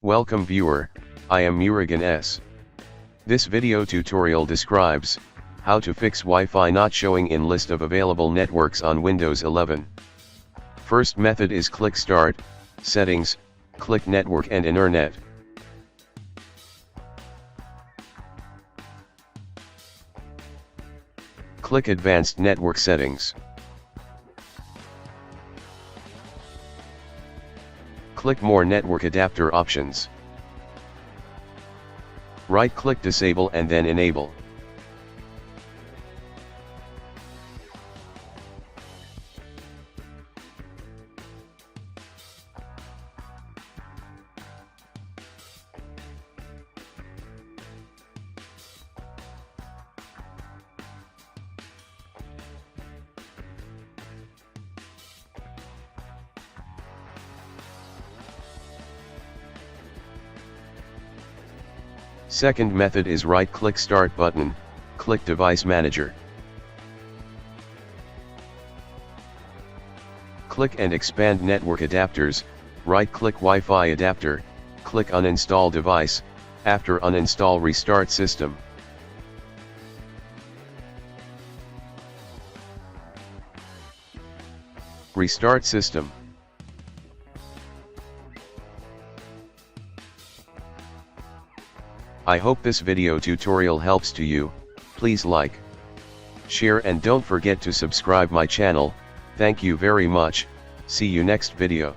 Welcome viewer, I am Murugan S. This video tutorial describes how to fix Wi-Fi not showing in list of available networks on Windows 11. First method is click Start, Settings, click Network and Internet. Click Advanced Network Settings. Click More Network Adapter Options. Right-click Disable and then Enable. Second method is right-click Start button, click Device Manager. Click and expand Network Adapters, right-click Wi-Fi Adapter, click Uninstall Device, after uninstall Restart System. Restart System. I hope this video tutorial helps to you. Please like, share and don't forget to subscribe my channel. Thank you very much. See you next video.